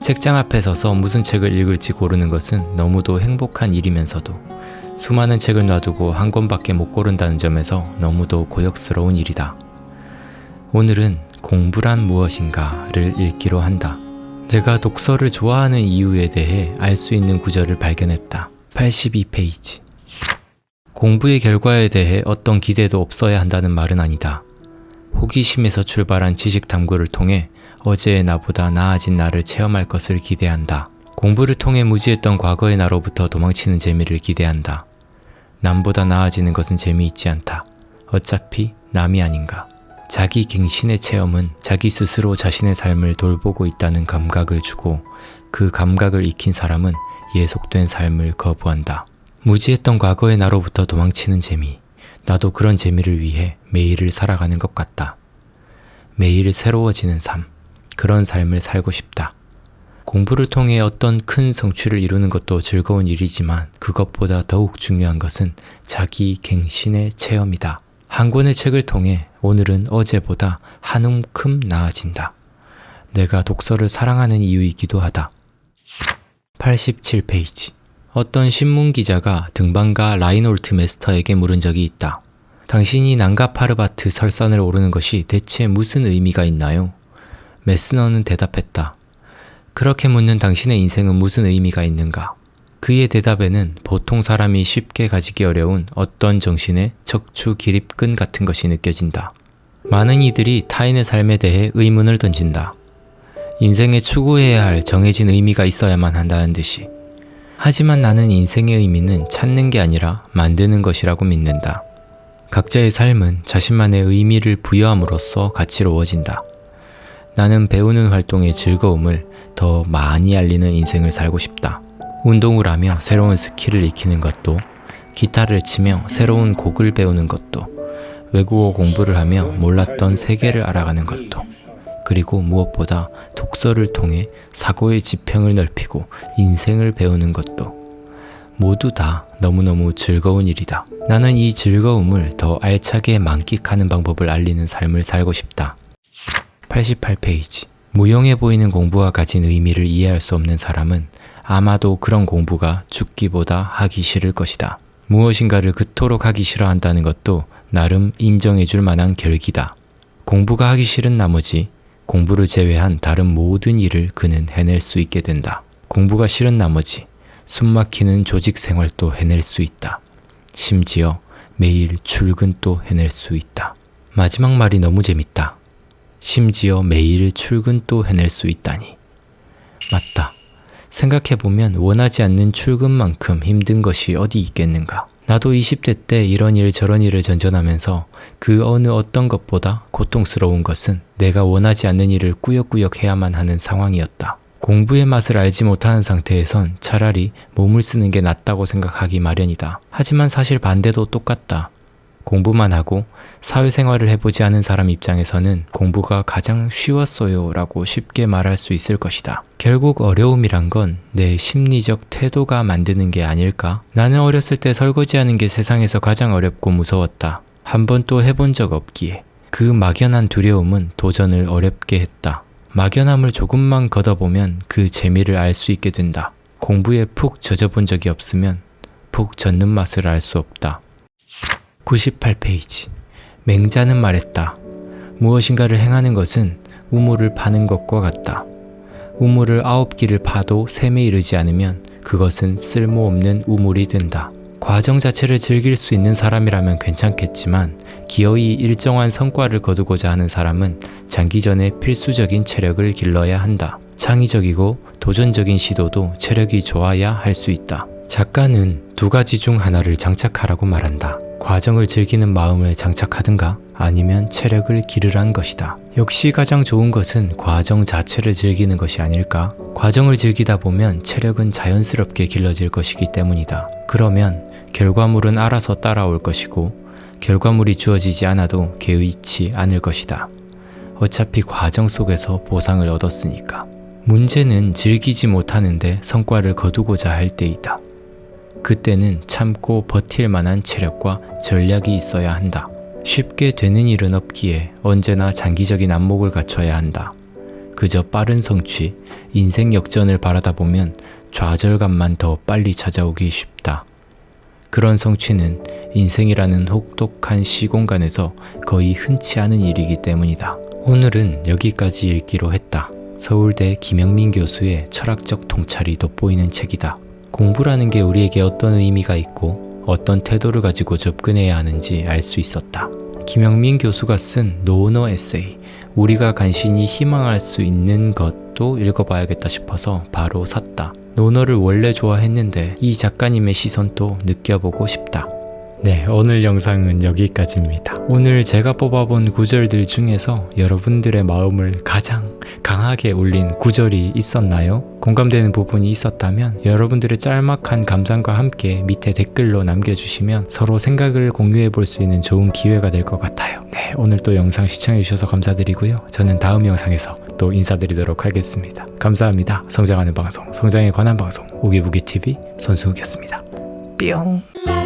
책장 앞에 서서 무슨 책을 읽을지 고르는 것은 너무도 행복한 일이면서도 수많은 책을 놔두고 한 권밖에 못 고른다는 점에서 너무도 고역스러운 일이다. 오늘은 공부란 무엇인가를 읽기로 한다. 내가 독서를 좋아하는 이유에 대해 알 수 있는 구절을 발견했다. 82페이지. 공부의 결과에 대해 어떤 기대도 없어야 한다는 말은 아니다. 호기심에서 출발한 지식 탐구를 통해 어제의 나보다 나아진 나를 체험할 것을 기대한다. 공부를 통해 무지했던 과거의 나로부터 도망치는 재미를 기대한다. 남보다 나아지는 것은 재미있지 않다. 어차피 남이 아닌가. 자기 갱신의 체험은 자기 스스로 자신의 삶을 돌보고 있다는 감각을 주고 그 감각을 익힌 사람은 예속된 삶을 거부한다. 무지했던 과거의 나로부터 도망치는 재미. 나도 그런 재미를 위해 매일을 살아가는 것 같다. 매일 새로워지는 삶. 그런 삶을 살고 싶다. 공부를 통해 어떤 큰 성취를 이루는 것도 즐거운 일이지만 그것보다 더욱 중요한 것은 자기 갱신의 체험이다. 한 권의 책을 통해 오늘은 어제보다 한 움큼 나아진다. 내가 독서를 사랑하는 이유이기도 하다. 87페이지. 어떤 신문기자가 등반가 라이놀트 메스터에게 물은 적이 있다. 당신이 난가 파르바트 설산을 오르는 것이 대체 무슨 의미가 있나요? 메스너는 대답했다. 그렇게 묻는 당신의 인생은 무슨 의미가 있는가? 그의 대답에는 보통 사람이 쉽게 가지기 어려운 어떤 정신의 척추 기립근 같은 것이 느껴진다. 많은 이들이 타인의 삶에 대해 의문을 던진다. 인생에 추구해야 할 정해진 의미가 있어야만 한다는 듯이. 하지만 나는 인생의 의미는 찾는 게 아니라 만드는 것이라고 믿는다. 각자의 삶은 자신만의 의미를 부여함으로써 가치로워진다. 나는 배우는 활동의 즐거움을 더 많이 알리는 인생을 살고 싶다. 운동을 하며 새로운 스킬을 익히는 것도, 기타를 치며 새로운 곡을 배우는 것도, 외국어 공부를 하며 몰랐던 세계를 알아가는 것도, 그리고 무엇보다 독서를 통해 사고의 지평을 넓히고 인생을 배우는 것도 모두 다 너무너무 즐거운 일이다. 나는 이 즐거움을 더 알차게 만끽하는 방법을 알리는 삶을 살고 싶다. 88페이지. 무용해 보이는 공부가 가진 의미를 이해할 수 없는 사람은 아마도 그런 공부가 죽기보다 하기 싫을 것이다. 무엇인가를 그토록 하기 싫어한다는 것도 나름 인정해 줄 만한 결기다. 공부가 하기 싫은 나머지 공부를 제외한 다른 모든 일을 그는 해낼 수 있게 된다. 공부가 싫은 나머지 숨막히는 조직 생활도 해낼 수 있다. 심지어 매일 출근도 해낼 수 있다. 마지막 말이 너무 재밌다. 심지어 매일 출근도 해낼 수 있다니. 맞다. 생각해보면 원하지 않는 출근만큼 힘든 것이 어디 있겠는가. 나도 20대 때 이런 일 저런 일을 전전하면서 그 어느 어떤 것보다 고통스러운 것은 내가 원하지 않는 일을 꾸역꾸역 해야만 하는 상황이었다. 공부의 맛을 알지 못하는 상태에선 차라리 몸을 쓰는 게 낫다고 생각하기 마련이다. 하지만 사실 반대도 똑같다. 공부만 하고 사회생활을 해보지 않은 사람 입장에서는 공부가 가장 쉬웠어요 라고 쉽게 말할 수 있을 것이다. 결국 어려움이란 건 내 심리적 태도가 만드는 게 아닐까? 나는 어렸을 때 설거지하는 게 세상에서 가장 어렵고 무서웠다. 한 번도 해본 적 없기에. 그 막연한 두려움은 도전을 어렵게 했다. 막연함을 조금만 걷어보면 그 재미를 알 수 있게 된다. 공부에 푹 젖어본 적이 없으면 푹 젖는 맛을 알 수 없다. 98페이지. 맹자는 말했다. 무엇인가를 행하는 것은 우물을 파는 것과 같다. 우물을 9기를 파도 샘에 이르지 않으면 그것은 쓸모없는 우물이 된다. 과정 자체를 즐길 수 있는 사람이라면 괜찮겠지만 기어이 일정한 성과를 거두고자 하는 사람은 장기전에 필수적인 체력을 길러야 한다. 창의적이고 도전적인 시도도 체력이 좋아야 할 수 있다. 작가는 두 가지 중 하나를 장착하라고 말한다. 과정을 즐기는 마음을 장착하든가 아니면 체력을 기르란 것이다. 역시 가장 좋은 것은 과정 자체를 즐기는 것이 아닐까? 과정을 즐기다 보면 체력은 자연스럽게 길러질 것이기 때문이다. 그러면 결과물은 알아서 따라올 것이고 결과물이 주어지지 않아도 개의치 않을 것이다. 어차피 과정 속에서 보상을 얻었으니까. 문제는 즐기지 못하는데 성과를 거두고자 할 때이다. 그때는 참고 버틸 만한 체력과 전략이 있어야 한다. 쉽게 되는 일은 없기에 언제나 장기적인 안목을 갖춰야 한다. 그저 빠른 성취, 인생 역전을 바라다 보면 좌절감만 더 빨리 찾아오기 쉽다. 그런 성취는 인생이라는 혹독한 시공간에서 거의 흔치 않은 일이기 때문이다. 오늘은 여기까지 읽기로 했다. 서울대 김영민 교수의 철학적 통찰이 돋보이는 책이다. 공부라는 게 우리에게 어떤 의미가 있고 어떤 태도를 가지고 접근해야 하는지 알 수 있었다. 김영민 교수가 쓴 노너 에세이, 우리가 간신히 희망할 수 있는 것도 읽어봐야겠다 싶어서 바로 샀다. 노너를 원래 좋아했는데 이 작가님의 시선도 느껴보고 싶다. 네, 오늘 영상은 여기까지입니다. 오늘 제가 뽑아본 구절들 중에서 여러분들의 마음을 가장 강하게 울린 구절이 있었나요? 공감되는 부분이 있었다면 여러분들의 짤막한 감상과 함께 밑에 댓글로 남겨주시면 서로 생각을 공유해 볼 수 있는 좋은 기회가 될 것 같아요. 네, 오늘 또 영상 시청해 주셔서 감사드리고요. 저는 다음 영상에서 또 인사드리도록 하겠습니다. 감사합니다. 성장하는 방송, 성장에 관한 방송, 우기부기TV 손승욱이었습니다. 뿅!